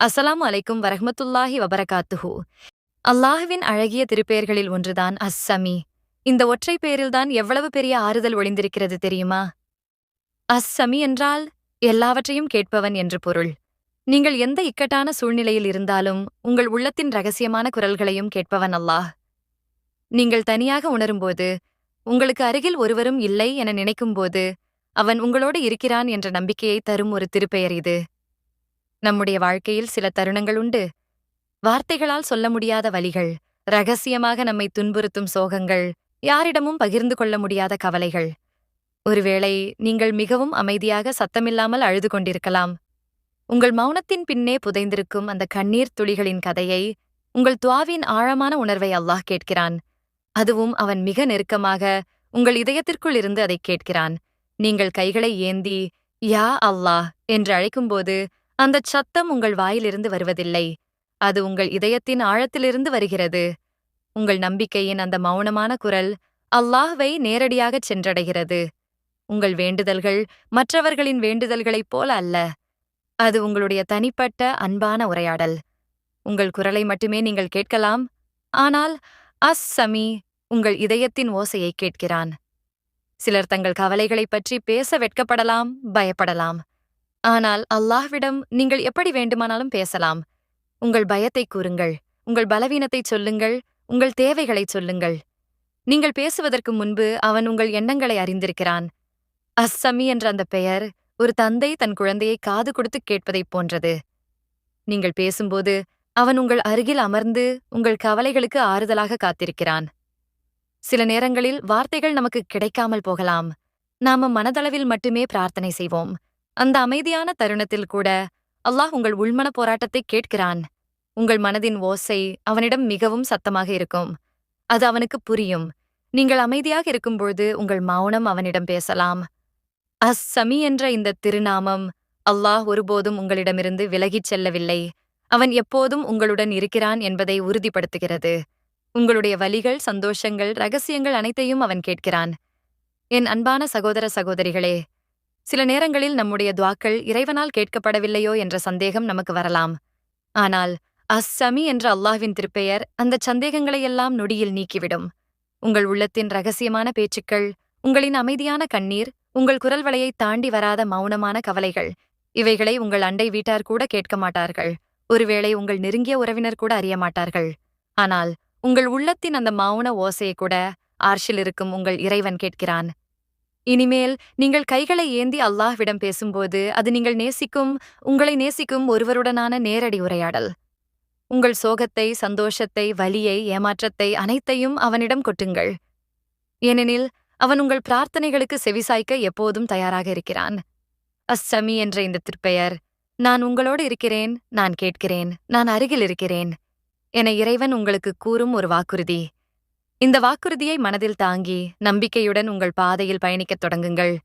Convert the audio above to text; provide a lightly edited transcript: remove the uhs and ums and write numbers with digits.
அஸ்ஸலாமு அலைக்கும் வரஹ்மத்துல்லாஹி வபரகாத்துஹு. அல்லாஹ்வின் அழகிய திருப்பெயர்களில் ஒன்றுதான் அஸ்-ஸமீ. இந்த ஒற்றை பெயரில்தான் எவ்வளவு பெரிய ஆறுதல் ஒளிந்திருக்கிறது தெரியுமா? அஸ்-ஸமீ என்றால் எல்லாவற்றையும் கேட்பவன் என்று பொருள். நீங்கள் எந்த இக்கட்டான சூழ்நிலையில் இருந்தாலும் உங்கள் உள்ளத்தின் ரகசியமான குரல்களையும் கேட்பவன் அல்லாஹ். நீங்கள் தனியாக உணரும்போது, உங்களுக்கு அருகில் ஒருவரும் இல்லை என நினைக்கும்போது, அவன் உங்களோடு இருக்கிறான் என்ற நம்பிக்கையை தரும் ஒரு திருப்பெயர் இது. நம்முடைய வாழ்க்கையில் சில தருணங்கள் உண்டு. வார்த்தைகளால் சொல்ல முடியாத வலிகள், ரகசியமாக நம்மை துன்புறுத்தும் சோகங்கள், யாரிடமும் பகிர்ந்து கொள்ள முடியாத கவலைகள். ஒருவேளை நீங்கள் மிகவும் அமைதியாக சத்தமில்லாமல் அழுது கொண்டிருக்கலாம். உங்கள் மௌனத்தின் பின்னே புதைந்திருக்கும் அந்த கண்ணீர் துளிகளின் கதையை, உங்கள் துஆவின் ஆழமான உணர்வை அல்லாஹ் கேட்கிறான். அதுவும் அவன் மிக நெருக்கமாக உங்கள் இதயத்திற்குள் இருந்து அதைக் கேட்கிறான். நீங்கள் கைகளை ஏந்தி, யா அல்லாஹ் என்று அழைக்கும்போது, அந்தச் சத்தம் உங்கள் வாயிலிருந்து வருவதில்லை. அது உங்கள் இதயத்தின் ஆழத்திலிருந்து வருகிறது. உங்கள் நம்பிக்கையின் அந்த மௌனமான குரல் அல்லாஹ்வை நேரடியாகச் சென்றடைகிறது. உங்கள் வேண்டுதல்கள் மற்றவர்களின் வேண்டுதல்களைப் போல அல்ல. அது உங்களுடைய தனிப்பட்ட அன்பான உரையாடல். உங்கள் குரலை மட்டுமே நீங்கள் கேட்கலாம், ஆனால் அஸ்-ஸமீ உங்கள் இதயத்தின் ஓசையைக் கேட்கிறான். சிலர் தங்கள் கவலைகளைப் பற்றி பேச வெட்கப்படலாம், பயப்படலாம். ஆனால் அல்லாஹ்விடம் நீங்கள் எப்படி வேண்டுமானாலும் பேசலாம். உங்கள் பயத்தைக் கூறுங்கள், உங்கள் பலவீனத்தைச் சொல்லுங்கள், உங்கள் தேவைகளைச் சொல்லுங்கள். நீங்கள் பேசுவதற்கு முன்பு அவன் உங்கள் எண்ணங்களை அறிந்திருக்கிறான். அஸ்-ஸமீ என்ற அந்த பெயர் ஒரு தந்தை தன் குழந்தையை காது கொடுத்துக் கேட்பதைப் போன்றது. நீங்கள் பேசும்போது அவன் உங்கள் அருகில் அமர்ந்து உங்கள் கவலைகளுக்கு ஆறுதலாக காத்திருக்கிறான். சில நேரங்களில் வார்த்தைகள் நமக்கு கிடைக்காமல் போகலாம். நாம மனதளவில் மட்டுமே பிரார்த்தனை செய்வோம். அந்த அமைதியான தருணத்தில் கூட அல்லாஹ் உங்கள் உள்மன போராட்டத்தை கேட்கிறான். உங்கள் மனதின் ஓசை அவனிடம் மிகவும் சத்தமாக இருக்கும். அது அவனுக்கு புரியும். நீங்கள் அமைதியாக இருக்கும்பொழுது உங்கள் மௌனம் அவனிடம் பேசலாம். அஸ்-ஸமீ என்ற இந்த திருநாமம் அல்லாஹ் ஒருபோதும் உங்களிடமிருந்து விலகிச் செல்லவில்லை. அவன் எப்போதும் உங்களுடன் இருக்கிறான் என்பதை உறுதிப்படுத்துகிறது. உங்களுடைய வலிகள், சந்தோஷங்கள், ரகசியங்கள் அனைத்தையும் அவன் கேட்கிறான். என் அன்பான சகோதர சகோதரிகளே, சில நேரங்களில் நம்முடைய துஆக்கள் இறைவனால் கேட்கப்படவில்லையோ என்ற சந்தேகம் நமக்கு வரலாம். ஆனால் அஸ்-ஸமீ என்ற அல்லாஹ்வின் திருப்பெயர் அந்தச் சந்தேகங்களையெல்லாம் நொடியில் நீக்கிவிடும். உங்கள் உள்ளத்தின் ரகசியமான பேச்சுக்கள், உங்களின் அமைதியான கண்ணீர், உங்கள் குரல் வளையைத் தாண்டி வராத மௌனமான கவலைகள், இவைகளை உங்கள் அண்டை வீட்டார் கூட கேட்க மாட்டார்கள். ஒருவேளை உங்கள் நெருங்கிய உறவினர் கூட அறிய மாட்டார்கள். ஆனால் உங்கள் உள்ளத்தின் அந்த மௌன ஓசையை கூட ஆர்ஷில் இருக்கும் உங்கள் இறைவன் கேட்கிறான். இனிமேல் நீங்கள் கைகளை ஏந்தி அல்லாஹ்விடம் பேசும்போது அது நீங்கள் நேசிக்கும், உங்களை நேசிக்கும் ஒருவருடனான நேரடி உரையாடல். உங்கள் சோகத்தை, சந்தோஷத்தை, வலியை, ஏமாற்றத்தை அனைத்தையும் அவனிடம் கொட்டுங்கள். ஏனெனில் அவன் உங்கள் பிரார்த்தனைகளுக்கு செவிசாய்க்க எப்போதும் தயாராக இருக்கிறான். அஸ்-ஸமீ என்ற இந்த திருப்பெயர், நான் உங்களோடு இருக்கிறேன், நான் கேட்கிறேன், நான் அருகில் இருக்கிறேன் என இறைவன் உங்களுக்கு கூறும் ஒரு வாக்குறுதி. இந்த வாக்குறுதியை மனதில் தாங்கி நம்பிக்கையுடன் உங்கள் பாதையில் பயணிக்கத் தொடங்குங்கள்.